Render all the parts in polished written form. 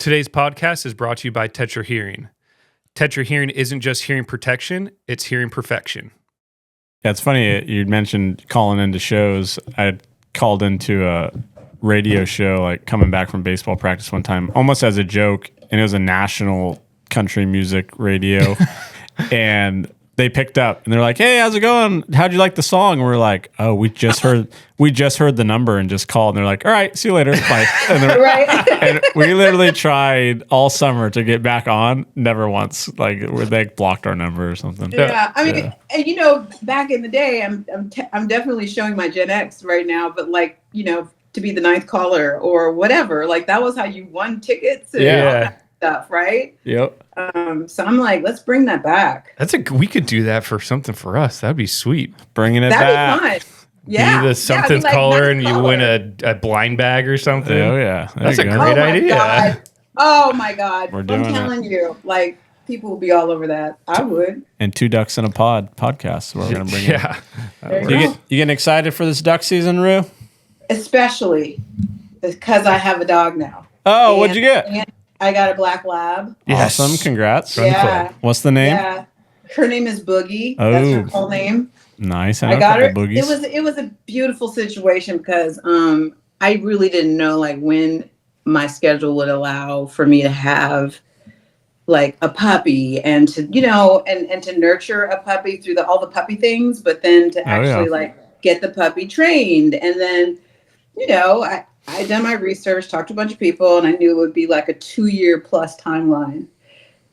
Today's podcast is brought to you by Tetra Hearing. Tetra Hearing isn't just hearing protection, it's hearing perfection. Yeah, it's funny you mentioned calling into shows. I called into a radio show, like coming back from baseball practice one time, almost as a joke, and it was a national country music radio. And they picked up and they're like, "Hey, how's it going? How'd you like the song?" And we're like, "Oh, we just heard the number and just called." And they're like, "All right, see you later, bye." And, Right. and we literally tried all summer to get back on. Never once, like they blocked our number or something. Yeah, I mean, and back in the day, I'm definitely showing my Gen X right now, but to be the ninth caller or whatever, like that was how you won tickets and all that stuff, right? Yep. So I'm like, let's bring that back. We could do that for something for us. That'd be sweet. Bringing it That'd back. be fun. Yeah. Be the something caller and you win a blind bag or something. Oh yeah, that's a great idea. God. Oh my God. We're doing I'm telling you, like people will be all over that. I would. And Two Ducks in a podcast. We're gonna bring There you getting excited for this duck season, Rue? Especially because I have a dog now. Oh, what'd you get? And I got a black lab. Yes. Awesome, congrats. Yeah. What's the name? Yeah. Her name is Boogie. Oh. That's her full name. Nice. I got her. Boogies. It was a beautiful situation because I really didn't know like when my schedule would allow for me to have like a puppy and to and to nurture a puppy through all the puppy things, but then to actually like get the puppy trained. And then I done my research, talked to a bunch of people, and I knew it would be like a 2-year plus timeline.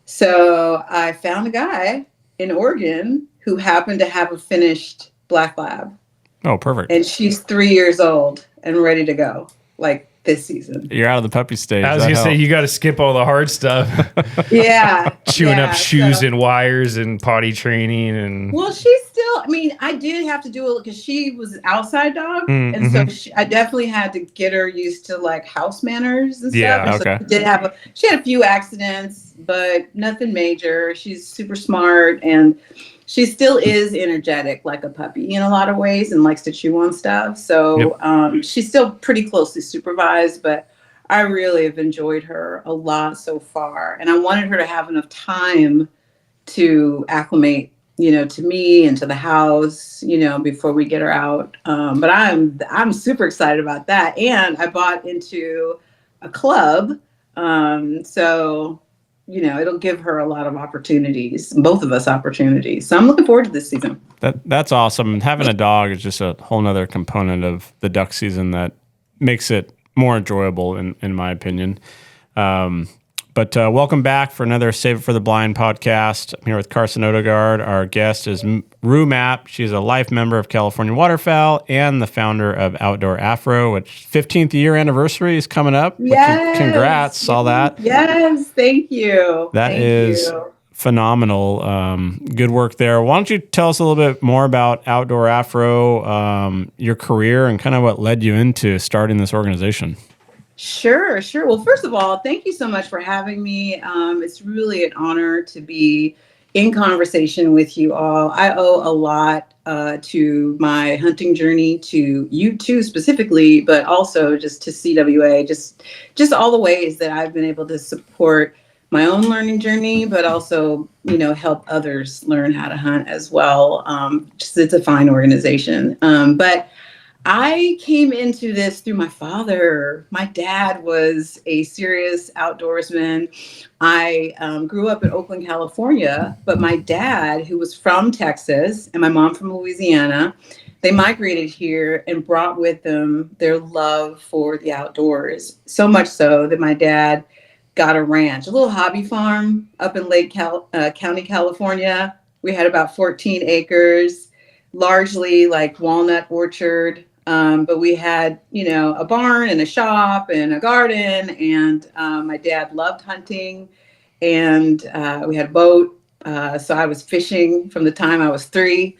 So I found a guy in Oregon who happened to have a finished black lab. Oh, perfect. And she's 3 years old and ready to go, like this season. You're out of the puppy stage. I was going to say, you got to skip all the hard stuff. Yeah. Chewing up shoes and wires and potty training. And well, she's still, I did have to do it because she was an outside dog. And so I definitely had to get her used to like house manners and stuff. Yeah, and okay. So she had a few accidents, but nothing major. She's super smart and she still is energetic like a puppy in a lot of ways and likes to chew on stuff. So she's still pretty closely supervised, but I really have enjoyed her a lot so far. And I wanted her to have enough time to acclimate, to me and to the house, before we get her out. But I'm super excited about that. And I bought into a club. So it'll give her a lot of opportunities, both of us opportunities. So I'm looking forward to this season. That's awesome. Having a dog is just a whole nother component of the duck season that makes it more enjoyable, in my opinion. But welcome back for another Save It for the Blind podcast. I'm here with Carson Odegaard. Our guest is Rue Mapp. She's a life member of California Waterfowl and the founder of Outdoor Afro, which 15th year anniversary is coming up. Yes. Congrats. Saw that. Yes. Thank you. That is phenomenal. Good work there. Why don't you tell us a little bit more about Outdoor Afro, your career, and kind of what led you into starting this organization? Sure. Well, first of all, thank you so much for having me. It's really an honor to be in conversation with you all. I owe a lot to my hunting journey, to you two specifically, but also just to CWA, just all the ways that I've been able to support my own learning journey, but also, help others learn how to hunt as well. It's a fine organization. But I came into this through my father. My dad was a serious outdoorsman. I grew up in Oakland, California, but my dad, who was from Texas, and my mom from Louisiana, they migrated here and brought with them their love for the outdoors. So much so that my dad got a ranch, a little hobby farm up in Lake County, California. We had about 14 acres, largely like walnut orchard. But we had, a barn and a shop and a garden, and my dad loved hunting, and we had a boat. So I was fishing from the time I was 3,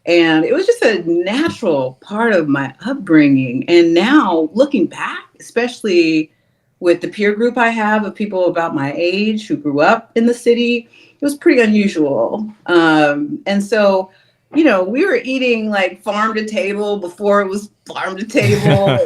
and it was just a natural part of my upbringing. And now looking back, especially with the peer group I have of people about my age who grew up in the city, it was pretty unusual. And so we were eating like farm to table before it was farm to table.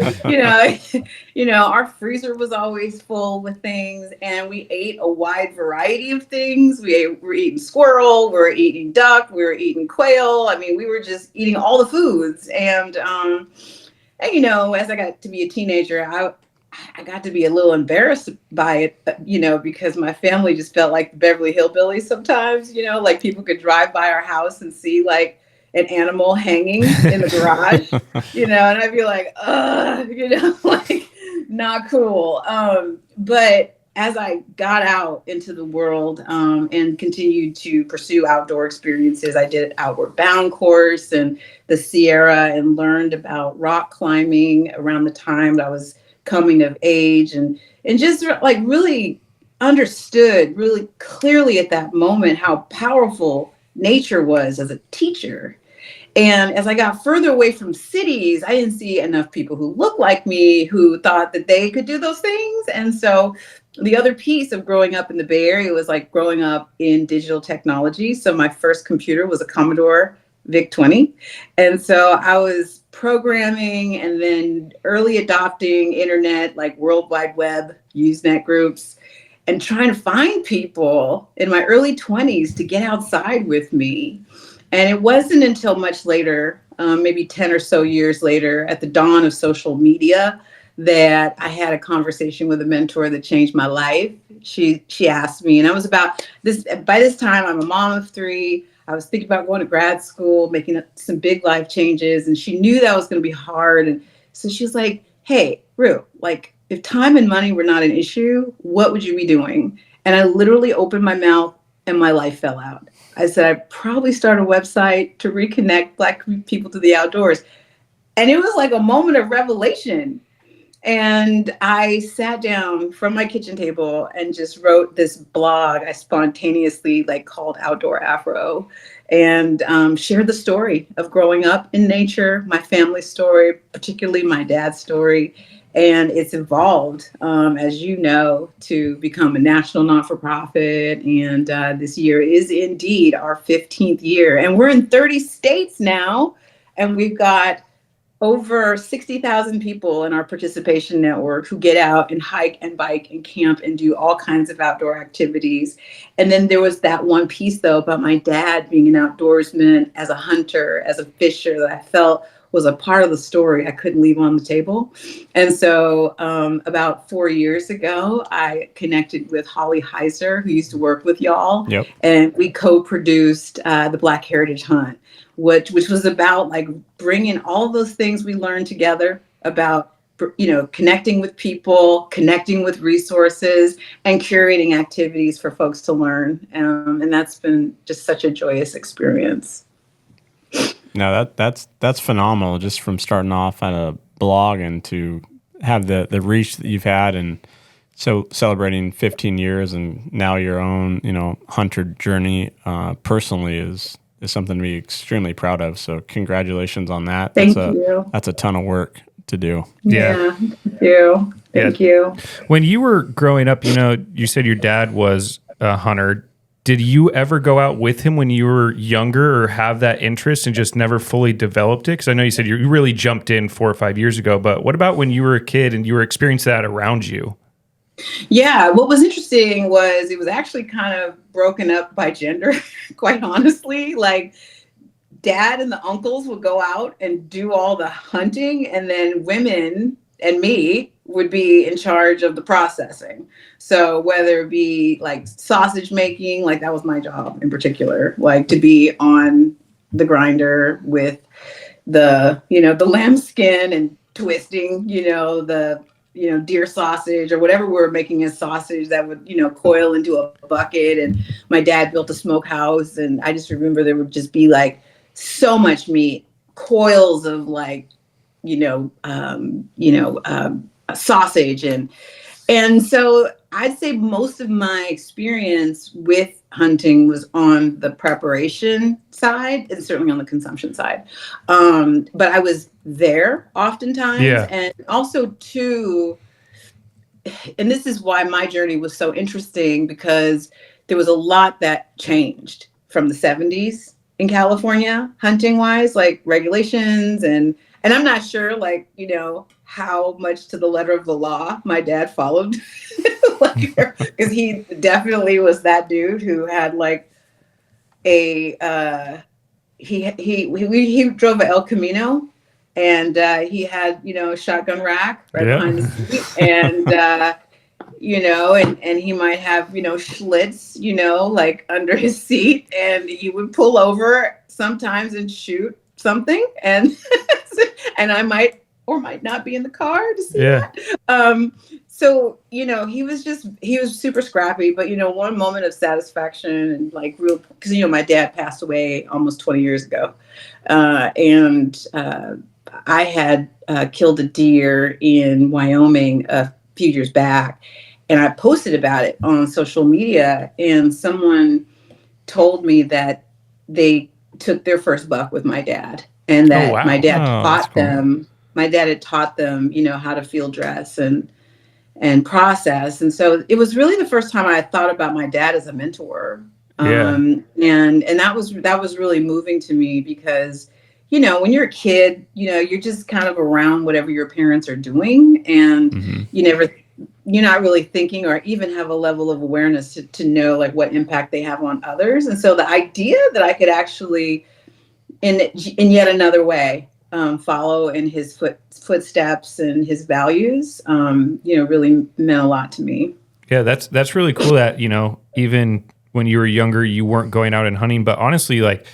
Our freezer was always full with things, and we ate a wide variety of things. Were eating squirrel, we were eating duck, we were eating quail. I mean, we were just eating all the foods. And as I got to be a teenager, I got to be a little embarrassed by it, because my family just felt like the Beverly Hillbillies sometimes, like people could drive by our house and see like an animal hanging in the garage, and I'd be like, like not cool. But as I got out into the world and continued to pursue outdoor experiences, I did an Outward Bound course and the Sierra and learned about rock climbing around the time that I was coming of age and just like really understood really clearly at that moment how powerful nature was as a teacher. And as I got further away from cities, I didn't see enough people who looked like me who thought that they could do those things. And so the other piece of growing up in the Bay Area was like growing up in digital technology. So my first computer was a Commodore VIC-20. And so I was programming and then early adopting internet, like World Wide Web, Usenet groups, and trying to find people in my early 20s to get outside with me. And it wasn't until much later, maybe 10 or so years later, at the dawn of social media, that I had a conversation with a mentor that changed my life. She asked me, and I was about this, by this time, I'm a mom of 3. I was thinking about going to grad school, making some big life changes, and she knew that was going to be hard. And so she was like, hey, Rue, like if time and money were not an issue, what would you be doing? And I literally opened my mouth and my life fell out. I said, I'd probably start a website to reconnect Black people to the outdoors. And it was like a moment of revelation. And I sat down from my kitchen table and just wrote this blog. I spontaneously called Outdoor Afro and shared the story of growing up in nature, my family's story, particularly my dad's story. And it's evolved, as you know, to become a national not-for-profit. And this year is indeed our 15th year. And we're in 30 states now. And we've got over 60,000 people in our participation network who get out and hike and bike and camp and do all kinds of outdoor activities. And then there was that one piece, though, about my dad being an outdoorsman, as a hunter, as a fisher, that I felt was a part of the story I couldn't leave on the table. And so about 4 years ago, I connected with Holly Heiser, who used to work with y'all. Yep. And we co-produced the Black Heritage Hunt, which was about bringing all those things we learned together about, connecting with people, connecting with resources, and curating activities for folks to learn. And that's been just such a joyous experience. No, that's phenomenal. Just from starting off at a blog and to have the reach that you've had, and so celebrating 15 years and now your own, hunter journey personally is something to be extremely proud of. So congratulations on that. Thank you. That's a ton of work to do. Yeah. Thank you. Thank you. When you were growing up, you said your dad was a hunter. Did you ever go out with him when you were younger or have that interest and just never fully developed it? Because I know you said you really jumped in 4 or 5 years ago, but what about when you were a kid and you were experiencing that around you? Yeah, what was interesting was it was actually kind of broken up by gender, quite honestly. Like dad and the uncles would go out and do all the hunting, and then women and me would be in charge of the processing. So whether it be sausage making, that was my job in particular, to be on the grinder with the lamb skin and twisting, the deer sausage or whatever we were making as sausage that would, coil into a bucket. And my dad built a smokehouse, and I just remember there would just be so much meat, coils of sausage. And so I'd say most of my experience with hunting was on the preparation side and certainly on the consumption side. But I was there oftentimes. Yeah. And also too, and this is why my journey was so interesting, because there was a lot that changed from the 70s in California, hunting wise, like regulations and I'm not sure, like, how much to the letter of the law my dad followed, like, because he definitely was that dude who had like he drove a El Camino, and he had a shotgun rack right behind the seat, and and he might have Schlitz like under his seat, and he would pull over sometimes and shoot something, and and I might or might not be in the car to see that. So he was super scrappy, but one moment of satisfaction and like real, because my dad passed away almost 20 years ago, and I had killed a deer in Wyoming a few years back, and I posted about it on social media, and someone told me that they took their first buck with my dad, and that my dad taught them. My dad had taught them, how to field dress and process, and so it was really the first time I thought about my dad as a mentor. And that was really moving to me, because when you're a kid, you're just kind of around whatever your parents are doing, and you're not really thinking or even have a level of awareness to know like what impact they have on others. And so the idea that I could actually in yet another way follow in his footsteps and his values really meant a lot to me. Yeah, that's really cool that even when you were younger you weren't going out and hunting, but honestly, like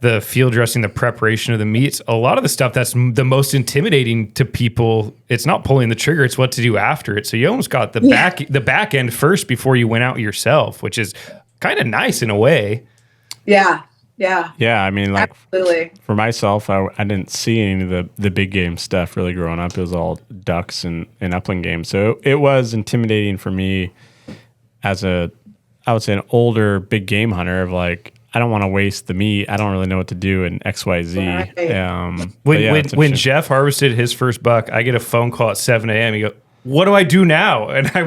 the field dressing, the preparation of the meats, a lot of the stuff that's the most intimidating to people, it's not pulling the trigger, it's what to do after it. So you almost got the back end first before you went out yourself, which is kind of nice in a way. Yeah. I mean, like, absolutely. For myself, I didn't see any of the big game stuff really growing up. It was all ducks and upland game. So it was intimidating for me as I would say an older big game hunter, of like, I don't want to waste the meat. I don't really know what to do in XYZ. Right. When Jeff harvested his first buck, I get a phone call at 7 a.m. He goes, "What do I do now?" And I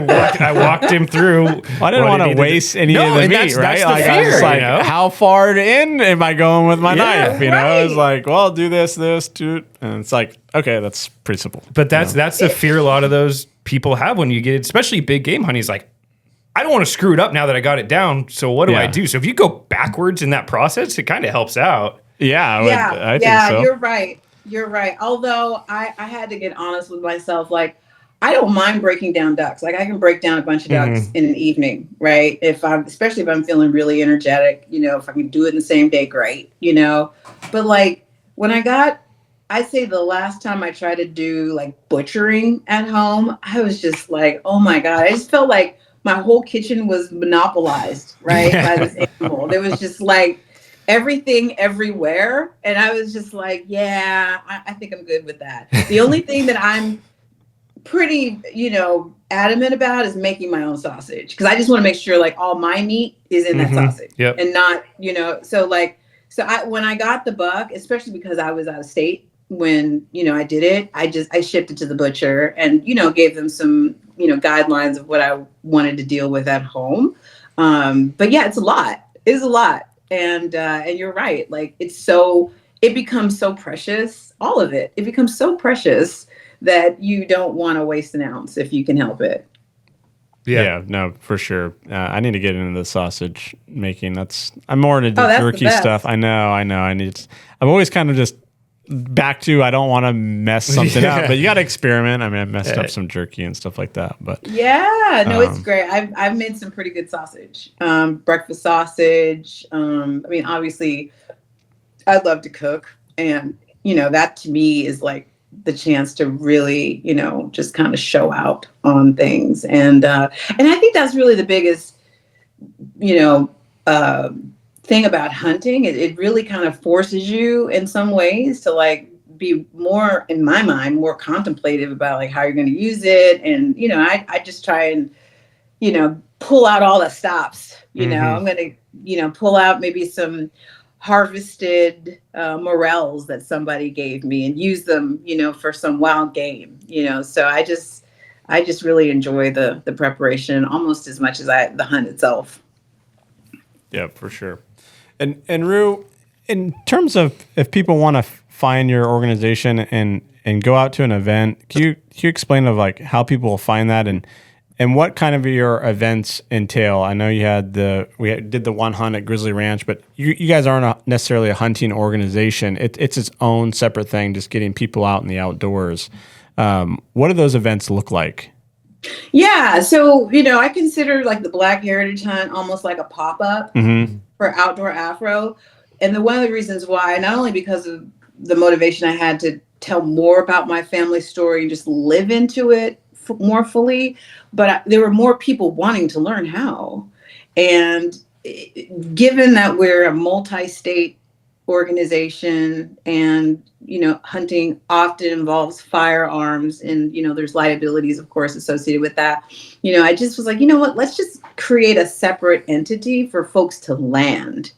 walked him through. I didn't want to waste any of the meat, right? That's the fear, I was like, how far in am I going with my knife? Right. It's like, well, do this, and it's like, okay, that's pretty simple. But that's the fear a lot of those people have when you get, especially big game hunting. Is like, I don't want to screw it up now that I got it down. So what do I do? So if you go backwards in that process, it kind of helps out. I think so. You're right. Although I had to get honest with myself, like, I don't mind breaking down ducks. Like, I can break down a bunch of ducks in an evening, right? Especially if I'm feeling really energetic, if I can do it in the same day, great, But like when I'd say the last time I tried to do like butchering at home, I was just like, oh my God, I just felt like my whole kitchen was monopolized, right, by this animal. There was just like everything everywhere. And I was just like, yeah, I think I'm good with that. The only thing that I'm pretty, adamant about is making my own sausage, because I just want to make sure like all my meat is in that sausage and not, when I got the buck, especially because I was out of state when, I did it, I shipped it to the butcher and, gave them some, guidelines of what I wanted to deal with at home. But yeah, it's a lot. It's a lot. And you're right. Like, it becomes so precious, all of it. It becomes so precious that you don't want to waste an ounce if you can help it. Yeah, no, for sure. I need to get into the sausage making. I'm more into jerky stuff. I know. I'm always kind of just back to, I don't want to mess something up, but you got to experiment. I mean, I messed up some jerky and stuff like that, but it's great. I've made some pretty good sausage, breakfast sausage. I mean, obviously I love to cook, and that to me is like the chance to really, just kind of show out on things. And I think that's really the biggest, thing about hunting. It really kind of forces you in some ways to like be more, in my mind, more contemplative about like how you're going to use it. And, I just try and, pull out all the stops, I'm going to, pull out maybe some harvested morels that somebody gave me and use them, for some wild game, so I just really enjoy the preparation almost as much as the hunt itself. Yeah, for sure. And Rue, in terms of if people want to find your organization and go out to an event, can you explain of like how people will find that and what kind of your events entail? I know you had did the one hunt at Grizzly Ranch, but you guys aren't necessarily a hunting organization. It's its own separate thing, just getting people out in the outdoors. What do those events look like? Yeah, so I consider like the Black Heritage Hunt almost like a pop-up for Outdoor Afro. And one of the reasons why, not only because of the motivation I had to tell more about my family story and just live into it more fully, but there were more people wanting to learn how. And given that we're a multi-state organization and hunting often involves firearms and there's liabilities of course associated with that, I just was like, what, let's just create a separate entity for folks to land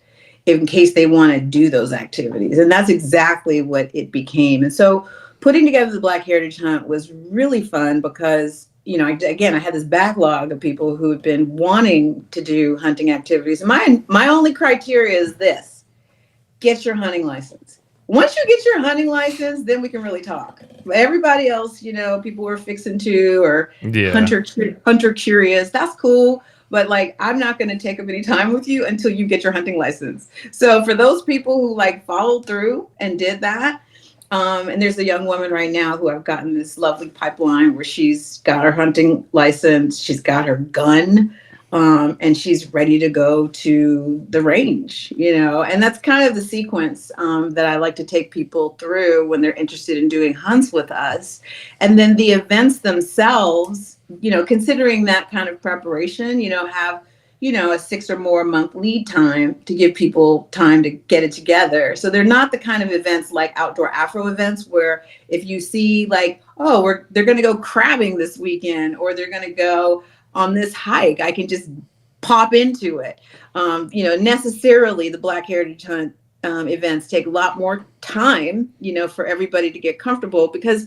in case they want to do those activities. And that's exactly what it became. And so putting together the Black Heritage Hunt was really fun because I had this backlog of people who had been wanting to do hunting activities. My only criteria is this: get your hunting license. Once you get your hunting license, then we can really talk. Everybody else, people who are fixing to or hunter curious, that's cool. But like, I'm not going to take up any time with you until you get your hunting license. So for those people who like followed through and did that, and there's a young woman right now who I've gotten this lovely pipeline where she's got her hunting license, she's got her gun, and she's ready to go to the range, and that's kind of the sequence that I like to take people through when they're interested in doing hunts with us. And then the events themselves, considering that kind of preparation, have a 6 or more month lead time to give people time to get it together. So they're not the kind of events like Outdoor Afro events where if you see like, oh, they're going to go crabbing this weekend or they're going to go on this hike, I can just pop into it. Necessarily the Black Heritage Hunt events take a lot more time, for everybody to get comfortable because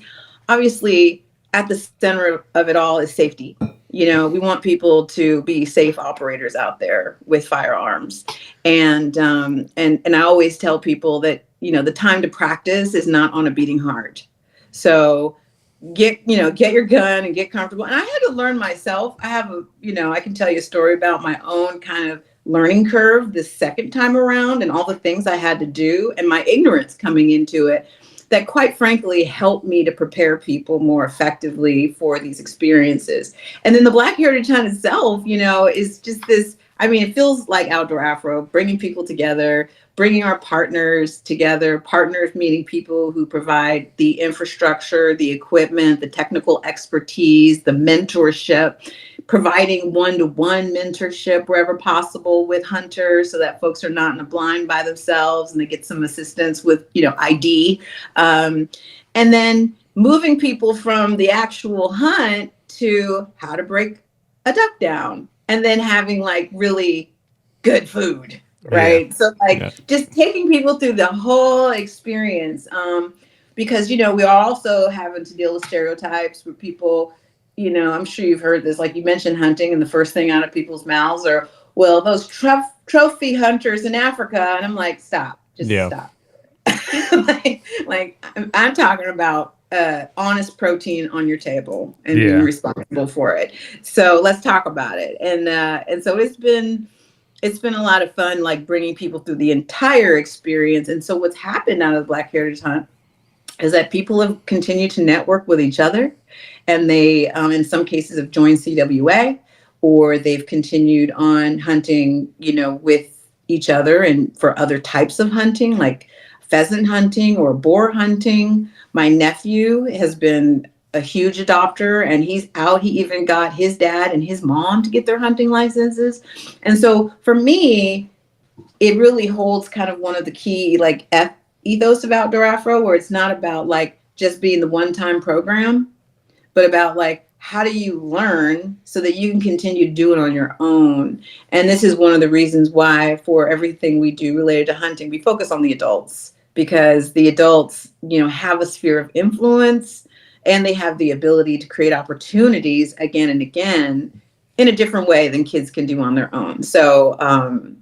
obviously at the center of it all is safety. We want people to be safe operators out there with firearms. And I always tell people that, the time to practice is not on a beating heart. So get your gun and get comfortable. And I had to learn myself. I have I can tell you a story about my own kind of learning curve the second time around and all the things I had to do and my ignorance coming into it that quite frankly helped me to prepare people more effectively for these experiences. And then the Black Heritage Hunt itself, is just this, it feels like Outdoor Afro, bringing people together, bringing our partners together, partners meeting people who provide the infrastructure, the equipment, the technical expertise, the mentorship, providing one-to-one mentorship wherever possible with hunters so that folks are not in a blind by themselves and they get some assistance with, ID. And then moving people from the actual hunt to how to break a duck down and then having like really good food. Right. Yeah. So just taking people through the whole experience, because, we are also having to deal with stereotypes where people, I'm sure you've heard this, like you mentioned hunting and the first thing out of people's mouths are, well, those trophy hunters in Africa. And I'm like, stop, stop. like I'm talking about honest protein on your table and being responsible for it. So let's talk about it. And so it's been a lot of fun, like bringing people through the entire experience. And so what's happened out of the Black Heritage Hunt is that people have continued to network with each other. And they, in some cases, have joined CWA, or they've continued on hunting, with each other and for other types of hunting, like pheasant hunting or boar hunting. My nephew has been a huge adopter and he's out. He even got his dad and his mom to get their hunting licenses. And so for me, it really holds kind of one of the key ethos of Outdoor Afro, where it's not about like just being the one-time program, but about like, how do you learn so that you can continue to do it on your own? And this is one of the reasons why for everything we do related to hunting, we focus on the adults, because the adults, have a sphere of influence and they have the ability to create opportunities again and again in a different way than kids can do on their own. So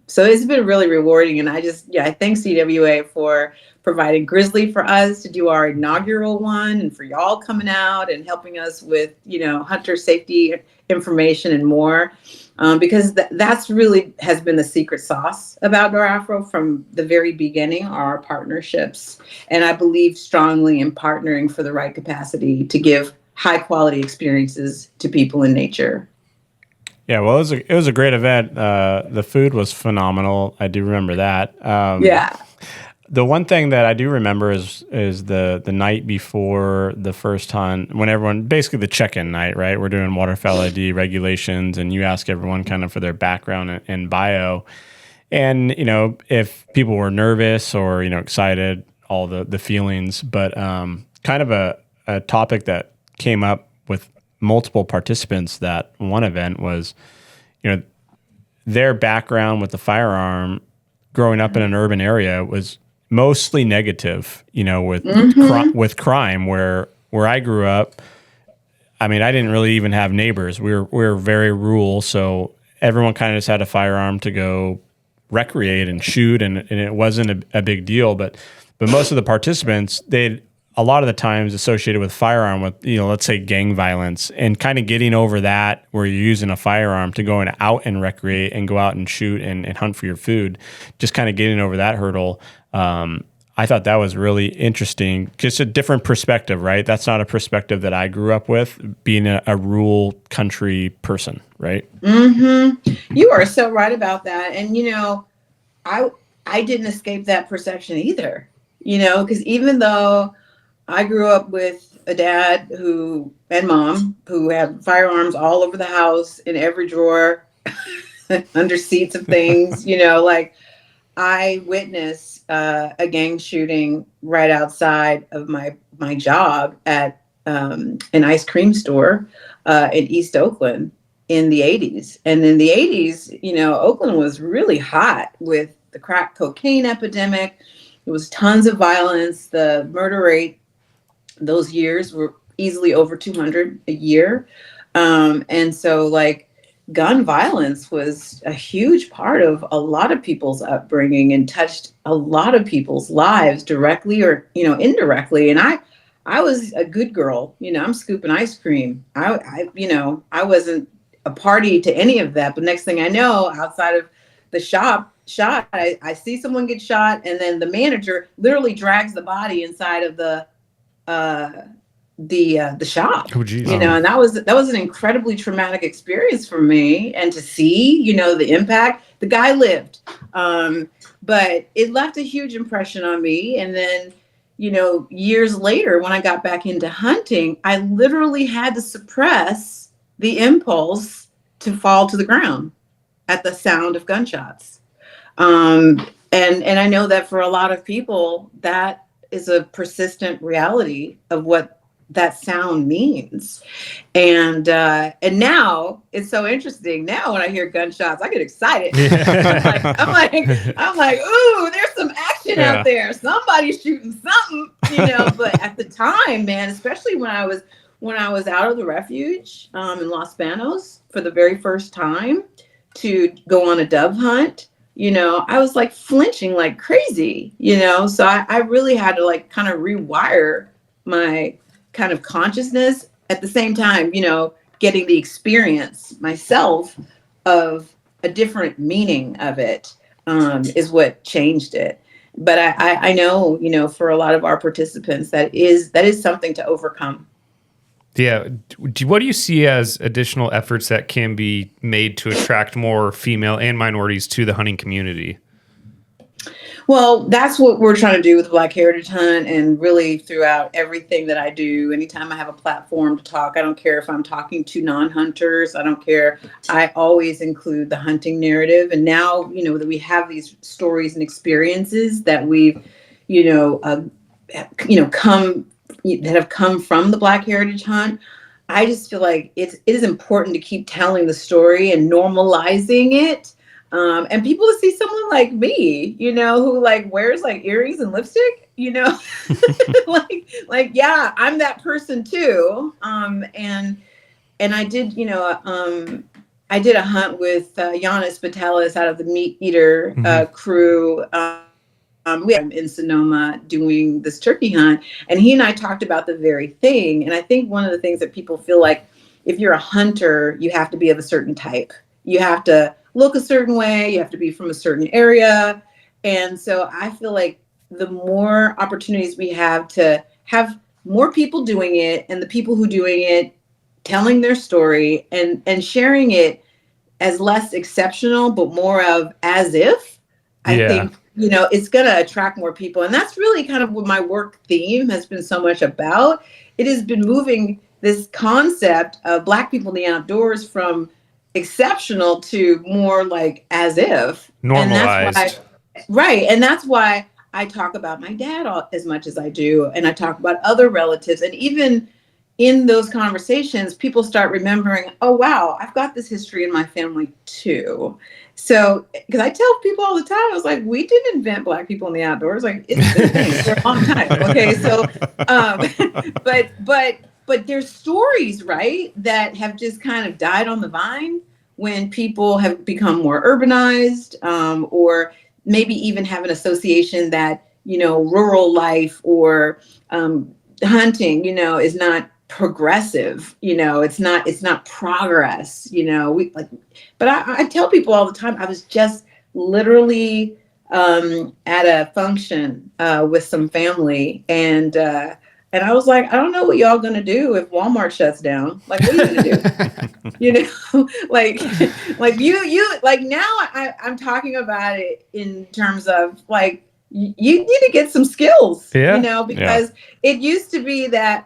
so it's been really rewarding. And I thank CWA for providing Grizzly for us to do our inaugural one, and for y'all coming out and helping us with, hunter safety information and more. Because that's really has been the secret sauce of Outdoor Afro from the very beginning, are our partnerships. And I believe strongly in partnering for the right capacity to give high quality experiences to people in nature. Yeah, well, it was a great event. The food was phenomenal. I do remember that. Yeah. The one thing that I do remember is the night before the first hunt, when everyone, basically the check-in night, right? We're doing waterfowl ID regulations, and you ask everyone kind of for their background and bio. And, if people were nervous or, excited, all the feelings. But kind of a topic that came up with multiple participants that one event was, their background with the firearm growing up in an urban area was mostly negative, with crime. Where I grew up, I mean, I didn't really even have neighbors. We were very rural, so everyone kind of just had a firearm to go recreate and shoot, and it wasn't a big deal. But most of the participants, they'd a lot of the times associated with firearm with, let's say gang violence, and kind of getting over that where you're using a firearm to go out and recreate and go out and shoot and hunt for your food, just kind of getting over that hurdle. I thought that was really interesting. Just a different perspective, right? That's not a perspective that I grew up with, being a rural country person, right? Mm-hmm. You are so right about that. And, I didn't escape that perception either, because even though I grew up with a dad and mom who had firearms all over the house, in every drawer, under seats of things, I witnessed a gang shooting right outside of my job at an ice cream store in East Oakland in the 80s. And in the 80s, Oakland was really hot with the crack cocaine epidemic. There was tons of violence. The murder rate those years were easily over 200 a year. And so gun violence was a huge part of a lot of people's upbringing and touched a lot of people's lives directly or, indirectly. And I was a good girl, I'm scooping ice cream. I wasn't a party to any of that. But next thing I know, outside of the shot, I see someone get shot, and then the manager literally drags the body inside of the shop. Oh, geez. And that was an incredibly traumatic experience for me. And to see, the impact, the guy lived, but it left a huge impression on me. And then, years later, when I got back into hunting, I literally had to suppress the impulse to fall to the ground at the sound of gunshots. And I know that for a lot of people, that is a persistent reality of what that sound means. And now it's so interesting. Now when I hear gunshots, I get excited. Yeah. I'm like, ooh, there's some action out there. Somebody's shooting something, but at the time, man, especially when I was out of the refuge in Los Banos for the very first time to go on a dove hunt, I was flinching like crazy, so I really had to kind of rewire my kind of consciousness at the same time, getting the experience myself of a different meaning of it is what changed it. But I know, for a lot of our participants, that is something to overcome. Yeah. What do you see as additional efforts that can be made to attract more female and minorities to the hunting community? Well, that's what we're trying to do with Black Heritage Hunt, and really throughout everything that I do. Anytime I have a platform to talk, I don't care if I'm talking to non-hunters. I don't care. I always include the hunting narrative. And now, that we have these stories and experiences that we've, that have come from the Black Heritage Hunt, I just feel like it is important to keep telling the story and normalizing it. And people to see someone like me, who wears earrings and lipstick, yeah, I'm that person too. And I did, I did a hunt with Giannis Vitalis out of the Meat Eater crew. We had him in Sonoma doing this turkey hunt, and he and I talked about the very thing. And I think one of the things that people feel like, if you're a hunter, you have to be of a certain type. You have to look a certain way. You have to be from a certain area. And so I feel like the more opportunities we have to have more people doing it, and the people who doing it telling their story and sharing it as less exceptional, but more of as if, I think, it's going to attract more people. And that's really kind of what my work theme has been so much about. It has been moving this concept of Black people in the outdoors from exceptional to more like as if. Normalized. And that's why, right. And that's why I talk about my dad as much as I do. And I talk about other relatives. And even in those conversations, people start remembering, oh, wow, I've got this history in my family too. So, because I tell people all the time, I was like, we didn't invent Black people in the outdoors. Like, it's been a thing for a long time. Okay. So, but there's stories, right, that have just kind of died on the vine when people have become more urbanized, or maybe even have an association that, rural life or hunting, is not progressive, it's not progress, we like, but I tell people all the time, I was just literally at a function with some family, and I was like, I don't know what y'all gonna do if Walmart shuts down. Like, what are you gonna do? like you like, now I'm talking about it in terms of like, you need to get some skills, because it used to be that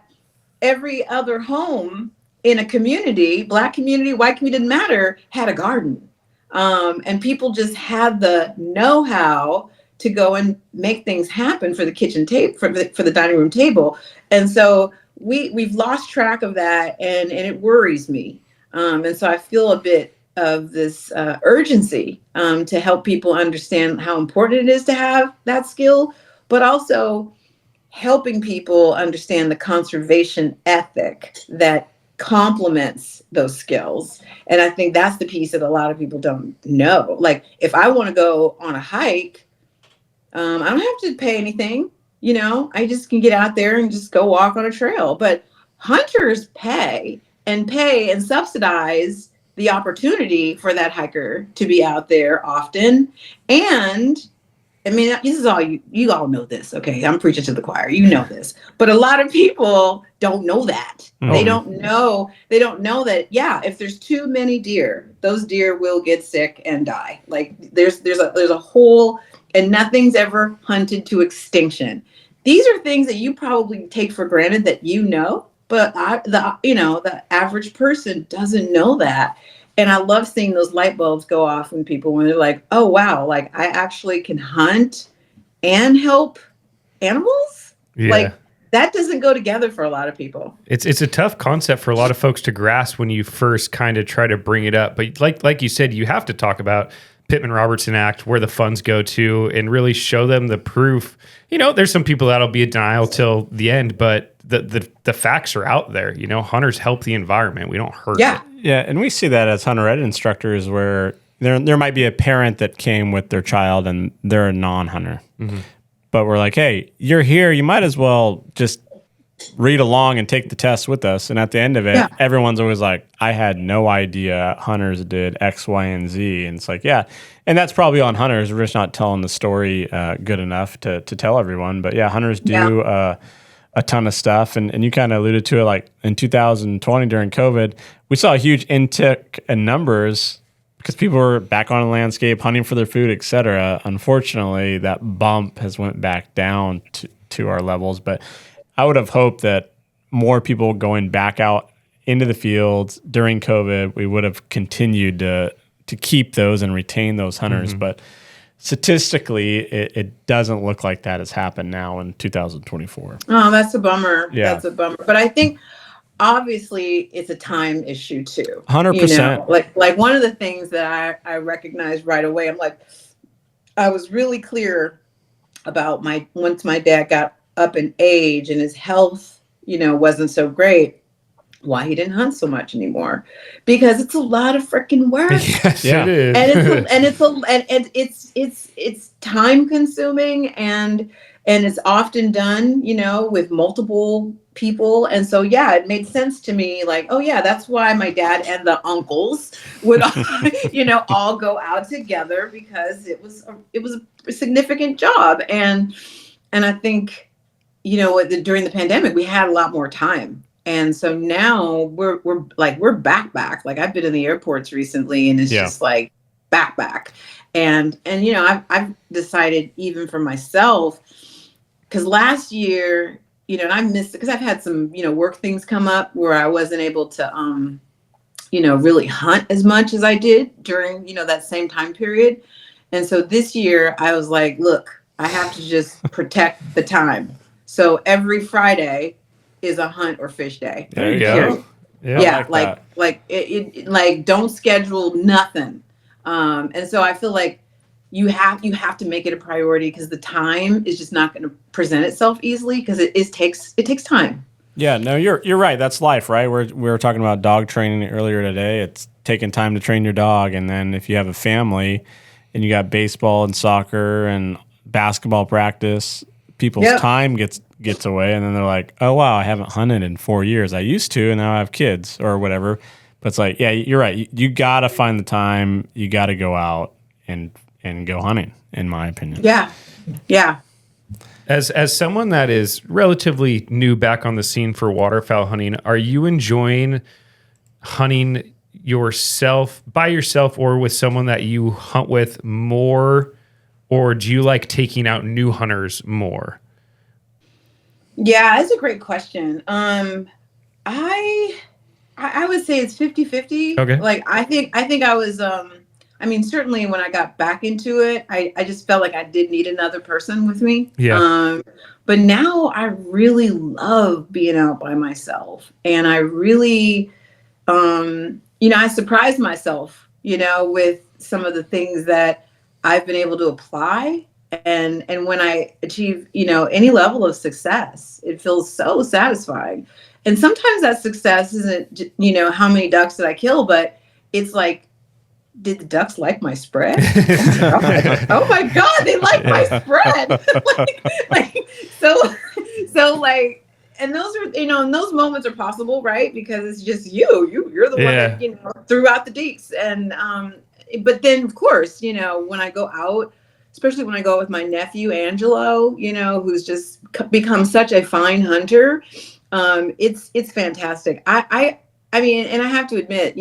every other home in a community, Black community, white community, didn't matter, had a garden. And people just had the know-how to go and make things happen for the kitchen table, for the dining room table. And so we've lost track of that, and it worries me. And so I feel a bit of this urgency to help people understand how important it is to have that skill, but also helping people understand the conservation ethic that complements those skills. And I think that's the piece that a lot of people don't know. Like, if I want to go on a hike, I don't have to pay anything. I just can get out there and just go walk on a trail. But hunters pay and subsidize the opportunity for that hiker to be out there often. And I mean, this is all you all know this. Okay. I'm preaching to the choir. You know this, but a lot of people don't know that. They don't know that, if there's too many deer, those deer will get sick and die. Like, there's a whole, and nothing's ever hunted to extinction. These are things that you probably take for granted that but the average person doesn't know that. And I love seeing those light bulbs go off when they're like, oh, wow, like, I actually can hunt and help animals. Yeah. Like, that doesn't go together for a lot of people. It's a tough concept for a lot of folks to grasp when you first kind of try to bring it up. But like you said, you have to talk about Pittman-Robertson Act, where the funds go to, and really show them the proof. There's some people that'll be in denial till the end, but the facts are out there. Hunters help the environment. We don't hurt it. Yeah, and we see that as hunter ed instructors, where there might be a parent that came with their child and they're a non-hunter. Mm-hmm. But we're like, hey, you're here. You might as well just read along and take the test with us. And at the end of it, everyone's always like, I had no idea hunters did X, Y, and Z. And it's like, yeah. And that's probably on hunters. We're just not telling the story good enough to tell everyone. But yeah, hunters do a ton of stuff. And you kind of alluded to it, like in 2020 during COVID, we saw a huge intick in numbers because people were back on the landscape, hunting for their food, et cetera. Unfortunately, that bump has went back down to our levels. But I would have hoped that more people going back out into the fields during COVID, we would have continued to keep those and retain those hunters. Mm-hmm. But statistically, it doesn't look like that has happened now in 2024. Oh, that's a bummer. Yeah. That's a bummer. But I think obviously it's a time issue too. 100%. Like one of the things that I recognized right away, I'm like, I was really clear about once my dad got up in age and his health, wasn't so great. why he didn't hunt so much anymore, because it's a lot of freaking work. Yes, it is. It's time consuming, and it's often done, with multiple people. And so, yeah, it made sense to me, like, oh yeah, that's why my dad and the uncles would, all go out together, because it was a significant job. And I think, during the pandemic, we had a lot more time. And so now we're back. Like, I've been in the airports recently, and it's just like back. And I've decided, even for myself, because last year, and I missed it because I've had some, work things come up where I wasn't able to, really hunt as much as I did during, that same time period. And so this year I was like, look, I have to just protect the time. So every Friday is a hunt or fish day. There you go. Yeah, like don't schedule nothing. And so I feel like you have to make it a priority, because the time is just not going to present itself easily, because it takes time. Yeah, no, you're right. That's life, right? We were talking about dog training earlier today. It's taking time to train your dog, and then if you have a family and you got baseball and soccer and basketball practice, people's time gets away, and then they're like, oh wow, I haven't hunted in 4 years. I used to, and now I have kids or whatever. But it's like, yeah, you're right. You got to find the time. You got to go out and go hunting, in my opinion. Yeah. As someone that is relatively new back on the scene for waterfowl hunting, are you enjoying hunting by yourself or with someone that you hunt with more, or do you like taking out new hunters more? Yeah, that's a great question. I would say it's 50-50. Okay. Like, I think I was, certainly when I got back into it, I just felt like I did need another person with me. Yeah. But now I really love being out by myself. And I really, I surprised myself, with some of the things that I've been able to apply. And when I achieve, any level of success, it feels so satisfying. And sometimes that success isn't, how many ducks did I kill, but it's like, did the ducks like my spread? Oh my God, they like my spread. So and those are, and those moments are possible, right? Because it's just you're the one that, threw out the deeks. And, but then of course, when I go out, especially when I go with my nephew, Angelo, who's just become such a fine hunter. It's fantastic. I mean, and I have to admit,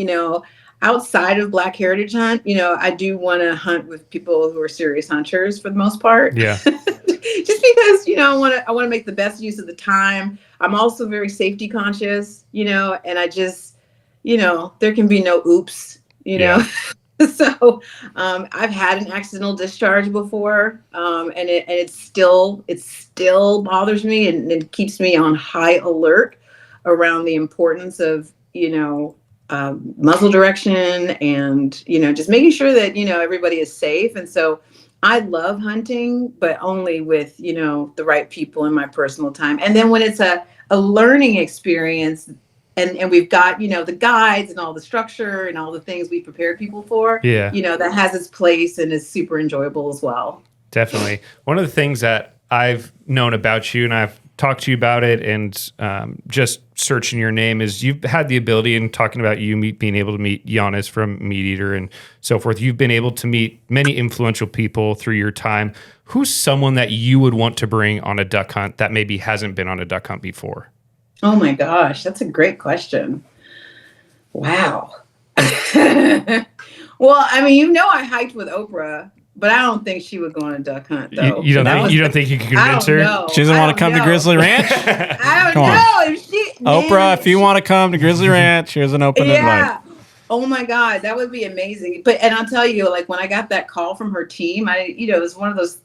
outside of Black Heritage Hunt, I do want to hunt with people who are serious hunters for the most part. Yeah. Just because, I want to make the best use of the time. I'm also very safety conscious, and I just, there can be no oops, So I've had an accidental discharge before, and it still bothers me, and it keeps me on high alert around the importance of, muzzle direction, and, just making sure that, everybody is safe. And so I love hunting, but only with, the right people in my personal time. And then when it's a learning experience, and we've got, the guides and all the structure and all the things we prepared people for, that has its place and is super enjoyable as well. Definitely. One of the things that I've known about you, and I've talked to you about it, and just searching your name, is you've had the ability, and talking about you being able to meet Giannis from Meat Eater and so forth. You've been able to meet many influential people through your time. Who's someone that you would want to bring on a duck hunt that maybe hasn't been on a duck hunt before? Oh my gosh, that's a great question. Wow. Well, I hiked with Oprah, but I don't think she would go on a duck hunt, though. You don't think you could convince her? Know. She doesn't want to come to Grizzly Ranch? I don't know. Oprah, if you want to come to Grizzly Ranch, here's an open invite. Oh my God, that would be amazing. And I'll tell you, like, when I got that call from her team, it was one of those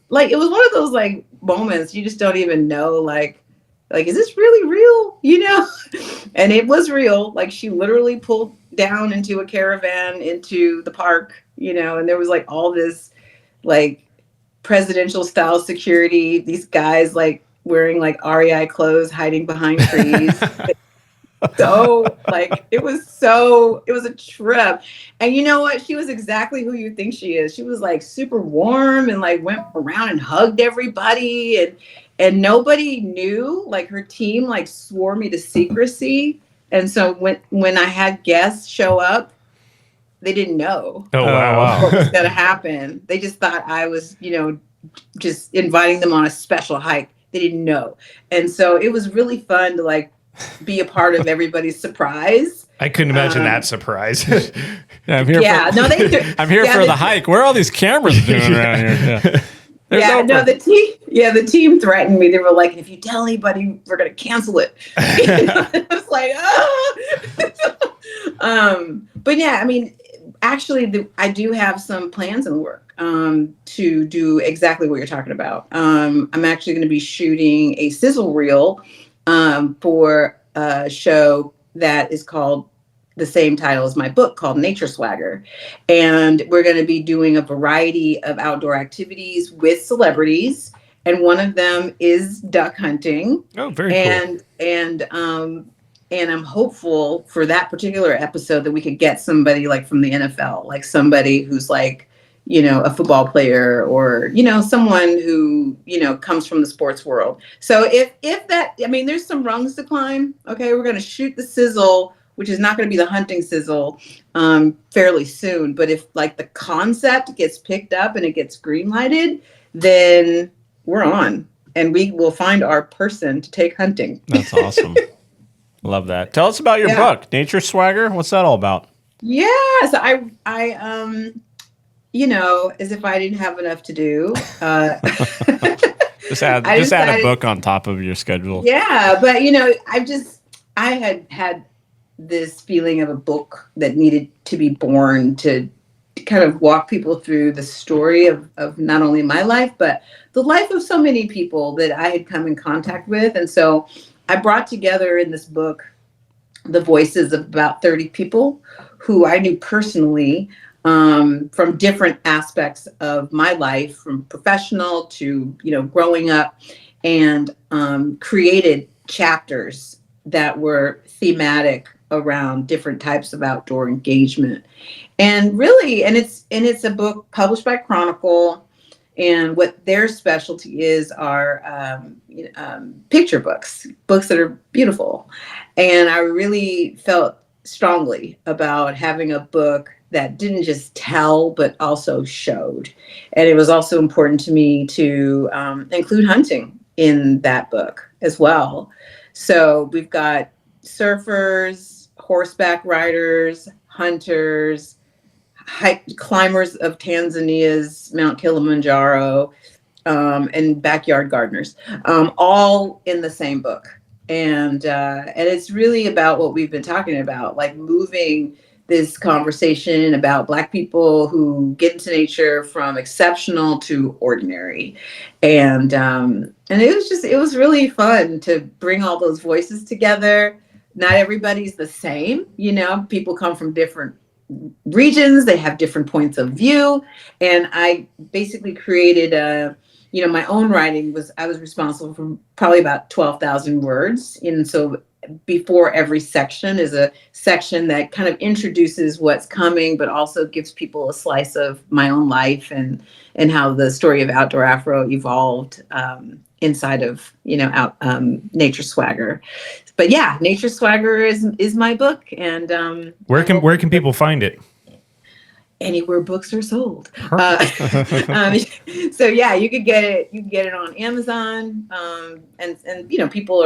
moments you just don't even know, like, is this really real? And it was real. Like, she literally pulled down into a caravan into the park, and there was like all this like presidential style security, these guys like wearing like REI clothes, hiding behind trees. it was a trip. And you know what? She was exactly who you think she is. She was like super warm and like went around and hugged everybody, and nobody knew. Like her team like swore me to secrecy. And so when I had guests show up, they didn't know Oh, wow. what was going to happen. They just thought I was, just inviting them on a special hike. They didn't know. And so it was really fun to like be a part of everybody's surprise. I couldn't imagine that surprise. I'm here for the hike. Where are all these cameras doing around here? Yeah. The team threatened me. They were like, if you tell anybody, we're going to cancel it. I was like, but yeah, I mean, actually, I do have some plans in the work to do exactly what you're talking about. I'm actually going to be shooting a sizzle reel for a show that is called the same title as my book, called Nature Swagger. And we're going to be doing a variety of outdoor activities with celebrities. And one of them is duck hunting. Oh, very cool. And I'm hopeful for that particular episode that we could get somebody like from the NFL, like somebody who's like, a football player, or, someone who, comes from the sports world. So there's some rungs to climb. Okay. We're going to shoot the sizzle, which is not going to be the hunting sizzle, fairly soon. But if like the concept gets picked up and it gets green lighted, then we're on, and we will find our person to take hunting. That's awesome. Love that. Tell us about your book, Nature Swagger. What's that all about? Yeah. So I as if I didn't have enough to do. Just add a book on top of your schedule. Yeah, but I had this feeling of a book that needed to be born to kind of walk people through the story of not only my life, but the life of so many people that I had come in contact with. And so I brought together in this book the voices of about 30 people who I knew personally, from different aspects of my life, from professional to, growing up, and created chapters that were thematic around different types of outdoor engagement. And really, and it's a book published by Chronicle, and what their specialty is are picture books that are beautiful. And I really felt strongly about having a book that didn't just tell, but also showed. And it was also important to me to include hunting in that book as well. So we've got surfers, horseback riders, hunters, climbers of Tanzania's Mount Kilimanjaro, and backyard gardeners, all in the same book. And it's really about what we've been talking about, like moving this conversation about Black people who get into nature from exceptional to ordinary. And it was really fun to bring all those voices together. Not everybody's the same, people come from different regions, they have different points of view. And I basically created my own writing I was responsible for probably about 12,000 words. And so before every section is a section that kind of introduces what's coming, but also gives people a slice of my own life and how the story of Outdoor Afro evolved inside of Nature Swagger. But yeah, Nature Swagger is my book, and where can people find it? Anywhere books are sold. So yeah, you could get it. You can get it on Amazon, and people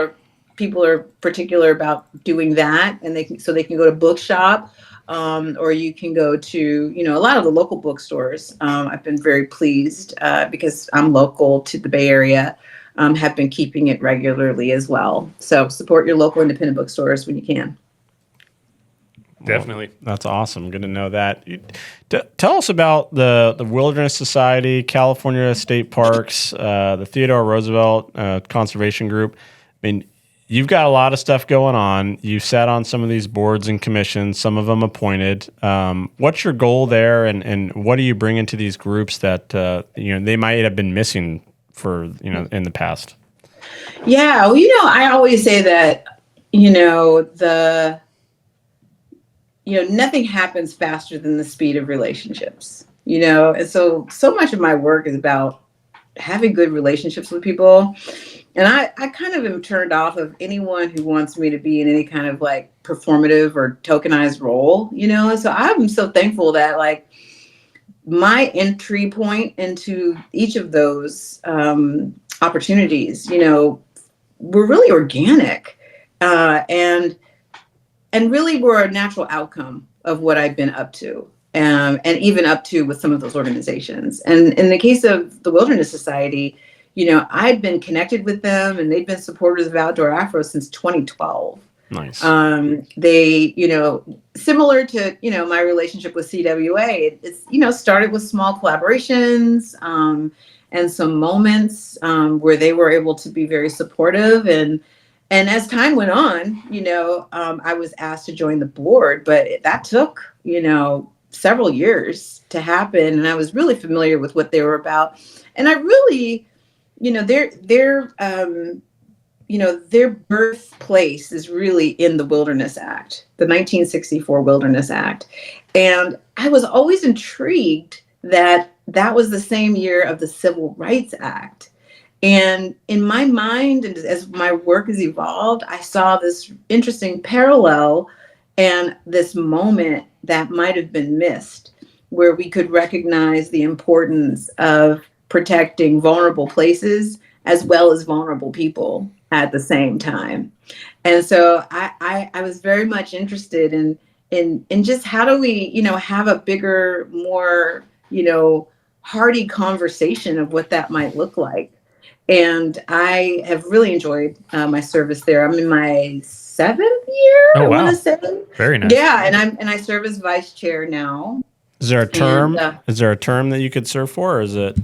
are particular about doing that, and they can go to bookshop, or you can go to a lot of the local bookstores. I've been very pleased because I'm local to the Bay Area. Have been keeping it regularly as well. So support your local independent bookstores when you can. Definitely. Well, that's awesome. Good to know that. Tell us about the Wilderness Society, California State Parks, the Theodore Roosevelt Conservation Group. I mean, you've got a lot of stuff going on. You've sat on some of these boards and commissions, some of them appointed. What's your goal there, and what do you bring into these groups that they might have been missing for in the past? Yeah, well, I always say that the nothing happens faster than the speed of relationships, and so much of my work is about having good relationships with people. And I kind of am turned off of anyone who wants me to be in any kind of like performative or tokenized role, and so I'm so thankful that like my entry point into each of those opportunities, were really organic, and really were a natural outcome of what I've been up to, and even up to with some of those organizations. And in the case of the Wilderness Society, I'd been connected with them, and they've been supporters of Outdoor Afro since 2012. Nice. They, similar to, my relationship with CWA, it's, started with small collaborations, and some moments where they were able to be very supportive. And as time went on, I was asked to join the board, but that took, several years to happen. And I was really familiar with what they were about. And I really, their birthplace is really in the Wilderness Act, the 1964 Wilderness Act. And I was always intrigued that that was the same year of the Civil Rights Act. And in my mind, and as my work has evolved, I saw this interesting parallel and this moment that might have been missed, where we could recognize the importance of protecting vulnerable places as well as vulnerable people at the same time. And so I was very much interested in just how do we, have a bigger, more, hearty conversation of what that might look like. And I have really enjoyed my service there. I'm in my 7th year, Oh, I wow. want to say. Very nice. Yeah, and I serve as vice chair now. Is there a term? And, is there a term that you could serve for, or is it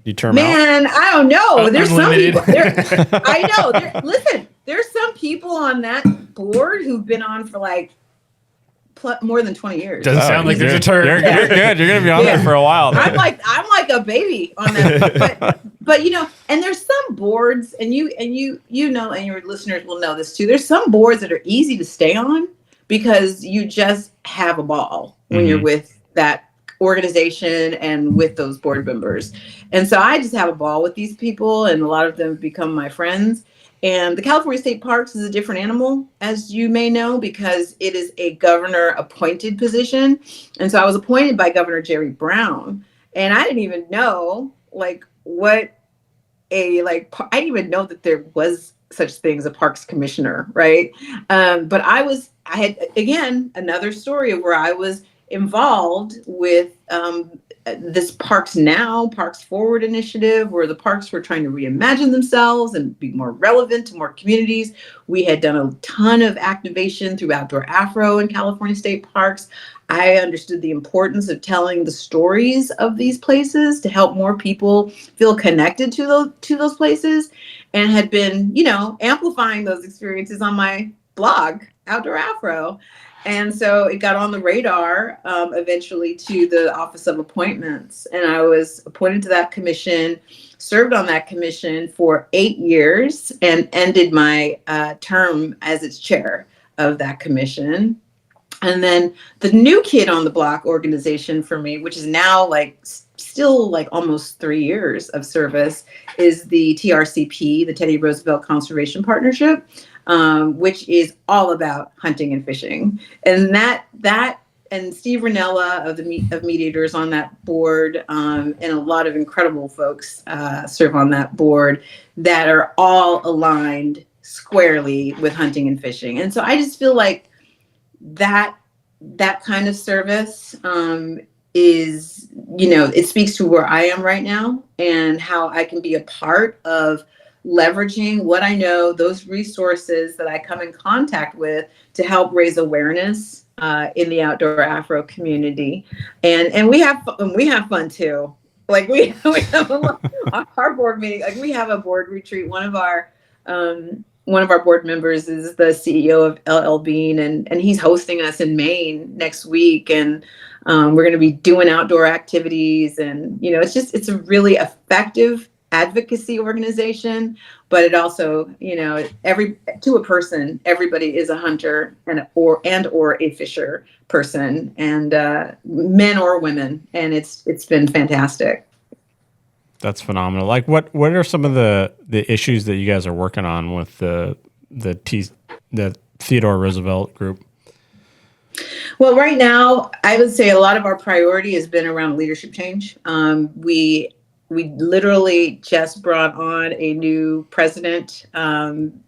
you term out? Man, I don't know. There's Unlimited. some people. I know. Listen, there's some people on that board who've been on for like more than 20 years. Doesn't sound like there's a term. You're good. You're gonna be on there for a while. I'm like a baby on that. But and there's some boards, and you and your listeners will know this too. There's some boards that are easy to stay on because you just have a ball when you're with that organization and with those board members. And so I just have a ball with these people, and a lot of them have become my friends. And the California State Parks is a different animal, as you may know, because it is a governor appointed position. And so I was appointed by Governor Jerry Brown, and I didn't even know I didn't even know that there was such thing as a parks commissioner. Right. But I had, again, another story of where I was involved with this Parks Now, Parks Forward initiative, where the parks were trying to reimagine themselves and be more relevant to more communities. We had done a ton of activation through Outdoor Afro in California State Parks. I understood the importance of telling the stories of these places to help more people feel connected to those places, and had been, amplifying those experiences on my blog, Outdoor Afro. And so it got on the radar eventually to the Office of Appointments. And I was appointed to that commission, served on that commission for 8 years, and ended my term as its chair of that commission. And then the new kid on the block organization for me, which is now still almost 3 years of service, is the TRCP, the Teddy Roosevelt Conservation Partnership, which is all about hunting and fishing. And that and Steve Ranella of Mediators on that board, and a lot of incredible folks serve on that board that are all aligned squarely with hunting and fishing. And so I just feel like that kind of service is, it speaks to where I am right now and how I can be a part of leveraging what I know, those resources that I come in contact with, to help raise awareness in the Outdoor Afro community. And we have fun too. We have our board meeting, we have a board retreat. One of our board members is the CEO of LL Bean, and he's hosting us in Maine next week. And we're going to be doing outdoor activities. And, it's a really effective advocacy organization, but it also, to a person, everybody is a hunter or a fisher person, and men or women, and it's been fantastic. That's phenomenal. Like, what are some of the issues that you guys are working on with the Theodore Roosevelt group? Well, right now, I would say a lot of our priority has been around leadership change. We literally just brought on a new president,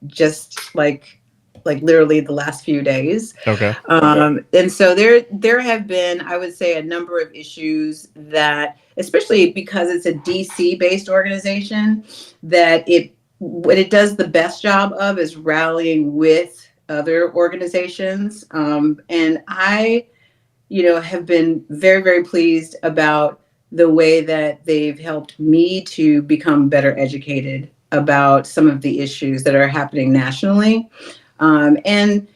just like literally the last few days. Okay. And so there have been, I would say, a number of issues that, especially because it's a DC based organization, that what it does the best job of is rallying with other organizations. And I, have been very, very pleased about the way that they've helped me to become better educated about some of the issues that are happening nationally. And,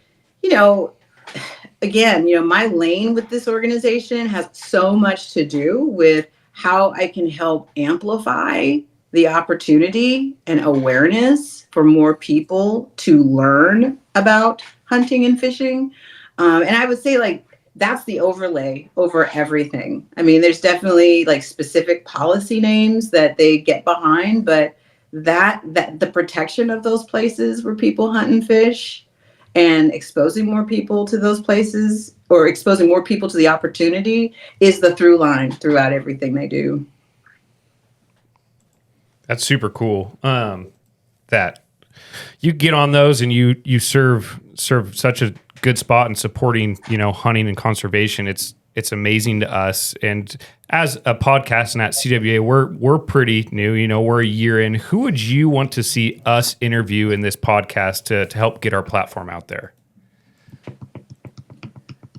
again, my lane with this organization has so much to do with how I can help amplify the opportunity and awareness for more people to learn about hunting and fishing. And I would say that's the overlay over everything. I mean, there's definitely specific policy names that they get behind, but that the protection of those places where people hunt and fish and exposing more people to those places, or exposing more people to the opportunity, is the through line throughout everything they do. That's super cool. That you get on those and you serve such a good spot in supporting, hunting and conservation. It's amazing to us. And as a podcast and at CWA, we're pretty new, we're a year in. Who would you want to see us interview in this podcast to help get our platform out there?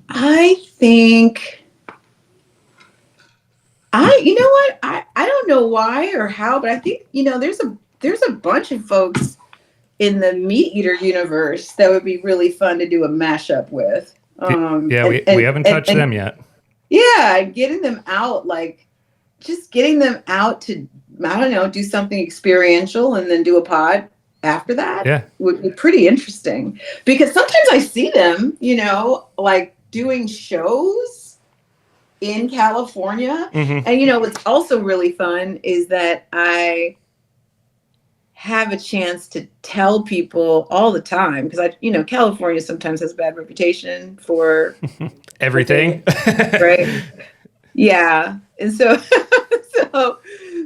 I think I don't know why or how, but I think, there's a bunch of folks in the meat eater universe that would be really fun to do a mashup with. We haven't touched them yet. Yeah, getting them out, just getting them out to, I don't know, do something experiential and then do a pod after that would be pretty interesting. Because sometimes I see them, doing shows in California. Mm-hmm. And, what's also really fun is that I have a chance to tell people all the time, because California sometimes has a bad reputation for everything, right? Yeah. And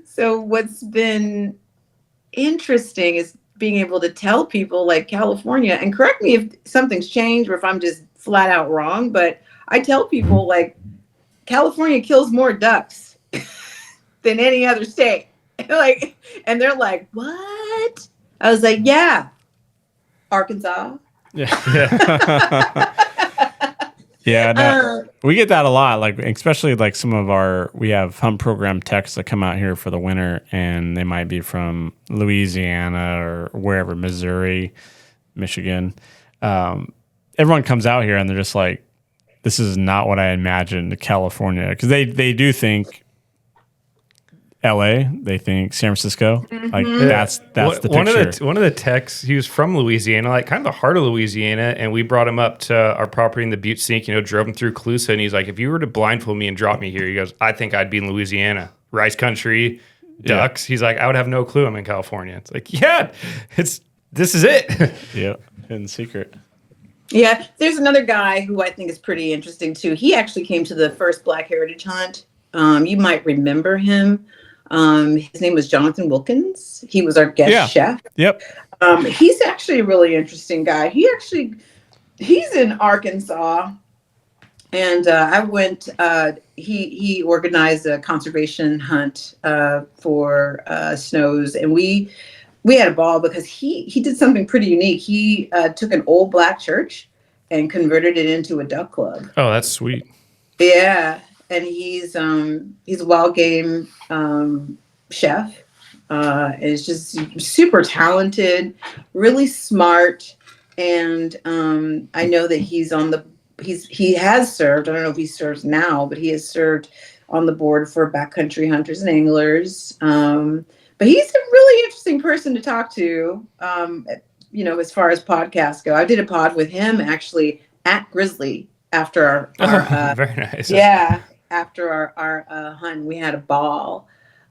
so what's been interesting is being able to tell people California, and correct me if something's changed or if I'm just flat out wrong, but I tell people California kills more ducks than any other state. And they're like, what? I was like, yeah, Arkansas. Yeah. Yeah, no, we get that a lot. Especially some of we have hunt program techs that come out here for the winter, and they might be from Louisiana or wherever, Missouri, Michigan. Everyone comes out here and they're just like, this is not what I imagined California, because they do think LA, they think San Francisco. Mm-hmm. That's the picture. One of the techs, he was from Louisiana, kind of the heart of Louisiana, and we brought him up to our property in the Butte Sink, drove him through Calusa, and he's like, if you were to blindfold me and drop me here, he goes, I think I'd be in Louisiana. Rice country, ducks. Yeah. He's like, I would have no clue I'm in California. It's like, this is it. Yeah, hidden secret. Yeah, there's another guy who I think is pretty interesting too. He actually came to the first Black Heritage Hunt. You might remember him. His name was Jonathan Wilkins. He was our guest chef. Yep. He's actually a really interesting guy. He's in Arkansas, and I went. He organized a conservation hunt for snows, and we had a ball because he did something pretty unique. He took an old black church and converted it into a duck club. Oh, that's sweet. Yeah. And he's a wild game chef. Is just super talented, really smart, and I know that he has served. I don't know if he serves now, but he has served on the board for Backcountry Hunters and Anglers. but he's a really interesting person to talk to. As far as podcasts go, I did a pod with him actually at Grizzly after our very nice. Yeah, after our hunt. We had a ball.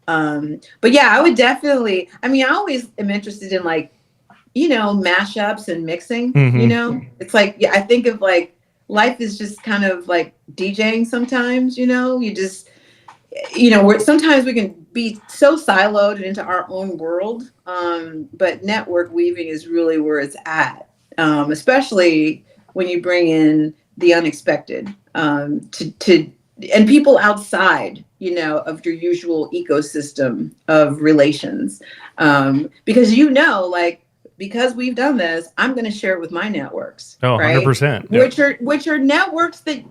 But yeah, I would definitely. I mean, I always am interested in mashups and mixing. Mm-hmm. It's like, yeah, I think of like life is just kind of like DJing sometimes. You just sometimes we can be so siloed into our own world, but network weaving is really where it's at, especially when you bring in the unexpected, to and people outside of your usual ecosystem of relations, because because we've done this, I'm going to share it with my networks. Oh, right? 100%. Which are networks that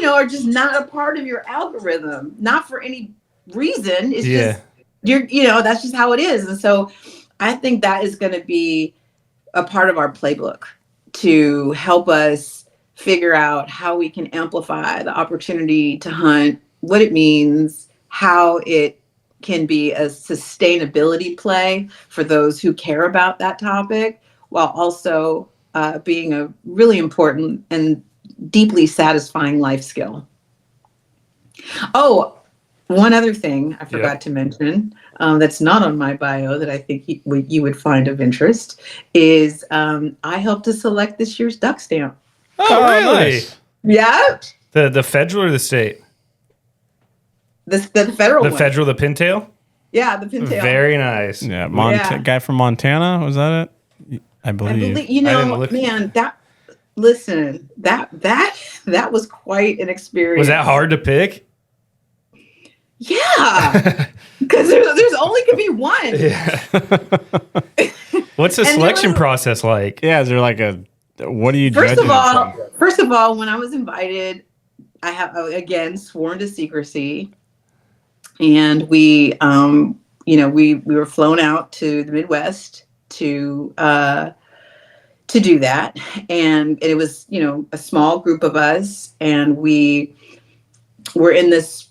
are just not a part of your algorithm, not for any reason. It's just that's just how it is. And so I think that is going to be a part of our playbook to help us figure out how we can amplify the opportunity to hunt, what it means, how it can be a sustainability play for those who care about that topic, while also being a really important and deeply satisfying life skill. Oh, one other thing I forgot to mention, that's not on my bio that I think you would find of interest is I helped to select this year's duck stamp. Oh, really? Nice. Yeah. The federal or the state? The federal one. The federal, the pintail? Yeah, the pintail. Very nice. Yeah, guy from Montana, was that it? I believe. Man, that was quite an experience. Was that hard to pick? Yeah, because there's only could be one. Yeah. What's the selection process like? Yeah, is there like what do you First of all, when I was invited, I have again sworn to secrecy, and we were flown out to the Midwest to do that, and it was a small group of us, and we were in this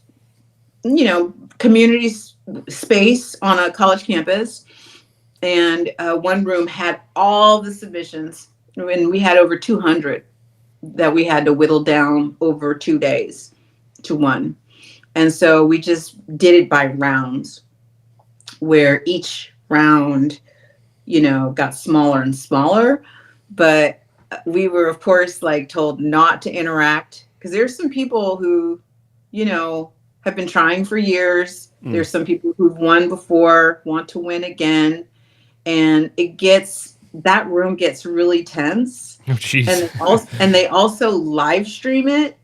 community space on a college campus, and one room had all the submissions, and we had over 200 that we had to whittle down over 2 days to one. And so we just did it by rounds, where each round got smaller and smaller, but we were of course told not to interact, because there's some people who have been trying for years. There's some people who've won before, want to win again. And that room gets really tense. Oh, jeez. And they also live stream it.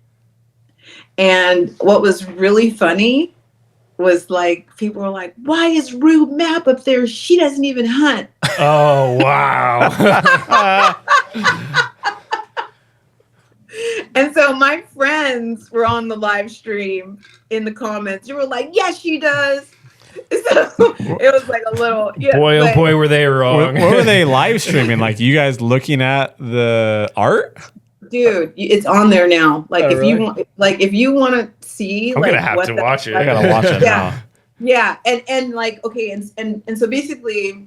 And what was really funny was people were like, why is Rue Mapp up there? She doesn't even hunt. Oh, wow. And so my friends were on the live stream in the comments. You were like, yes, she does. So it was like a little, boy, were they wrong. What were they live streaming? You guys looking at the art? Dude, it's on there now. If you want to see, I'm gonna have to watch it. I gotta watch it now. Yeah, and okay, and so basically,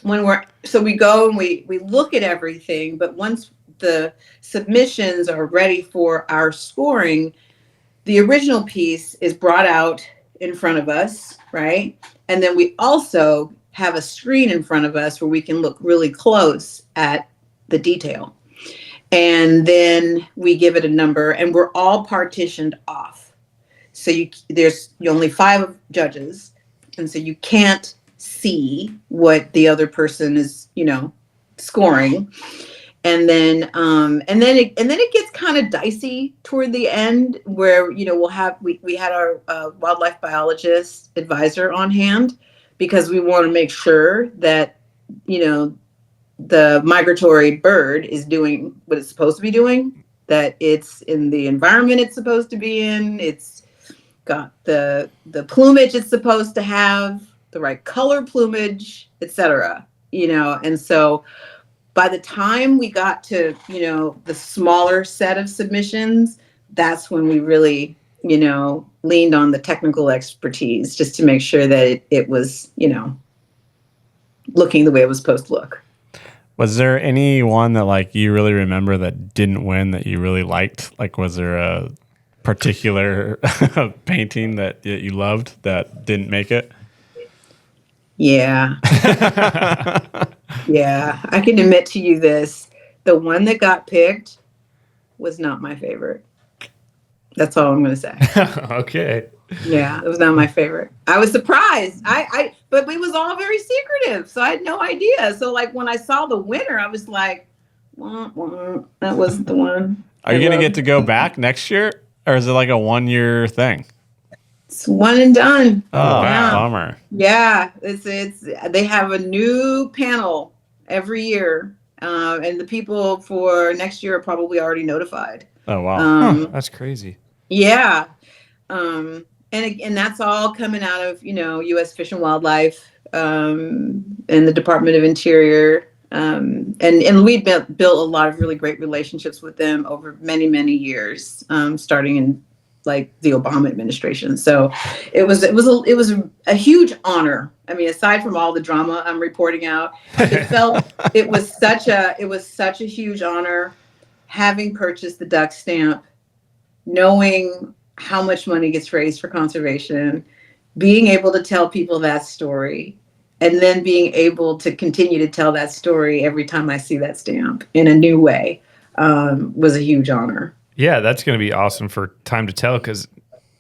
we go and we look at everything, but once the submissions are ready for our scoring, the original piece is brought out in front of us, right? And then we also have a screen in front of us where we can look really close at the detail. And then we give it a number, and we're all partitioned off. So there's only 5 judges, and so you can't see what the other person is, scoring. And then it gets kind of dicey toward the end, where we had our wildlife biologist advisor on hand, because we want to make sure that the migratory bird is doing what it's supposed to be doing, that it's in the environment it's supposed to be in, it's got the plumage it's supposed to have, the right color plumage, etc. And so by the time we got to the smaller set of submissions, that's when we really leaned on the technical expertise just to make sure that it was, looking the way it was supposed to look. Was there any one that like you really remember that didn't win that you really liked? Like, was there a particular painting that you loved that didn't make it? Yeah. Yeah. I can admit to you this. The one that got picked was not my favorite. That's all I'm going to say. Okay. Yeah, it was not my favorite. I was surprised. But it was all very secretive, so I had no idea. So like when I saw the winner, I was like, that wasn't the one. Are you going to get to go back next year, or is it like a 1-year thing? It's one and done. Oh, yeah. Bummer. Yeah, it's they have a new panel every year, and the people for next year are probably already notified. Oh wow, that's crazy. Yeah. And that's all coming out of, U.S. Fish and Wildlife, and the Department of Interior. And we've built a lot of really great relationships with them over many, many years, starting in like the Obama administration. So it was a huge honor. I mean, aside from all the drama I'm reporting out, it was such a huge honor having purchased the duck stamp, knowing how much money gets raised for conservation, being able to tell people that story, and then being able to continue to tell that story every time I see that stamp in a new way, was a huge honor. Yeah, that's going to be awesome for time to tell, because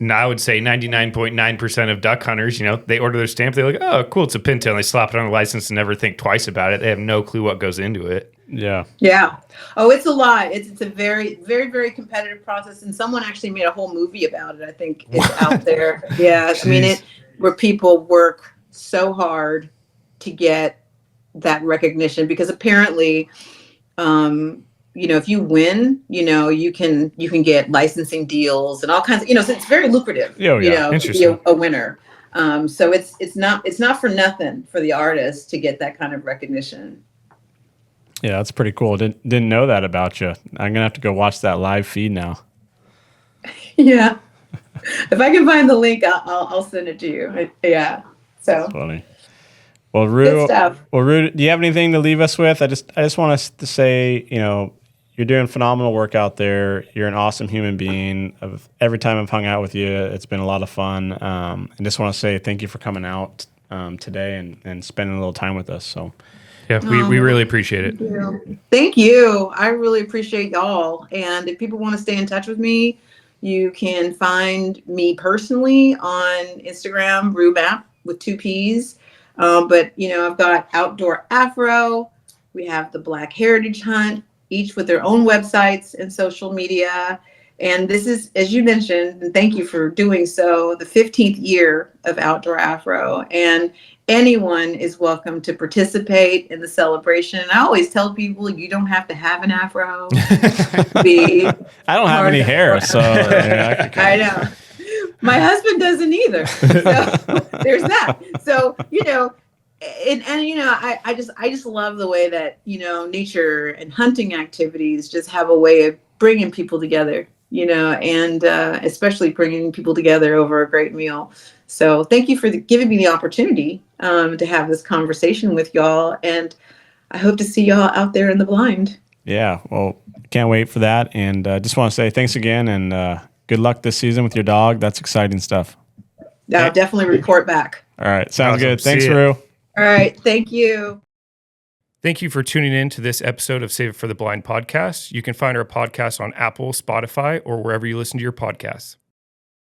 I would say 99.9% of duck hunters, they order their stamp, they're like, oh, cool, it's a pintail, and they slap it on a license and never think twice about it. They have no clue what goes into it. Yeah. Yeah. Oh, it's a lot. It's a very, very, very competitive process. And someone actually made a whole movie about it. I think it's out there. Yeah. Jeez. I mean, where people work so hard to get that recognition, because apparently, if you win, you can get licensing deals and all kinds of, so it's very lucrative, to be a winner. So it's not for nothing for the artist to get that kind of recognition. Yeah, that's pretty cool. Didn't know that about you. I'm gonna have to go watch that live feed now. Yeah, if I can find the link, I'll send it to you. Yeah, so that's funny. Well, Rue, do you have anything to leave us with? I just want us to say, you're doing phenomenal work out there. You're an awesome human being. Every time I've hung out with you, it's been a lot of fun. I just want to say thank you for coming out today and spending a little time with us. So. Yeah, we really appreciate it. Thank you. I really appreciate y'all. And if people want to stay in touch with me, you can find me personally on Instagram, Rue Mapp with 2 P's. But I've got Outdoor Afro. We have the Black Heritage Hunt, each with their own websites and social media. And this is, as you mentioned, and thank you for doing so, the 15th year of Outdoor Afro. And anyone is welcome to participate in the celebration. And I always tell people, you don't have to have an afro. I don't have any hair, so I know. My husband doesn't either. So there's that. So, I just love the way that, nature and hunting activities just have a way of bringing people together, and especially bringing people together over a great meal. So thank you for giving me the opportunity to have this conversation with y'all. And I hope to see y'all out there in the blind. Yeah, well, can't wait for that. And just want to say thanks again, and good luck this season with your dog. That's exciting stuff. I'll definitely report back. All right, sounds awesome. good. Thanks, Rue. All right, thank you. Thank you for tuning in to this episode of Save It for the Blind podcast. You can find our podcast on Apple, Spotify, or wherever you listen to your podcasts.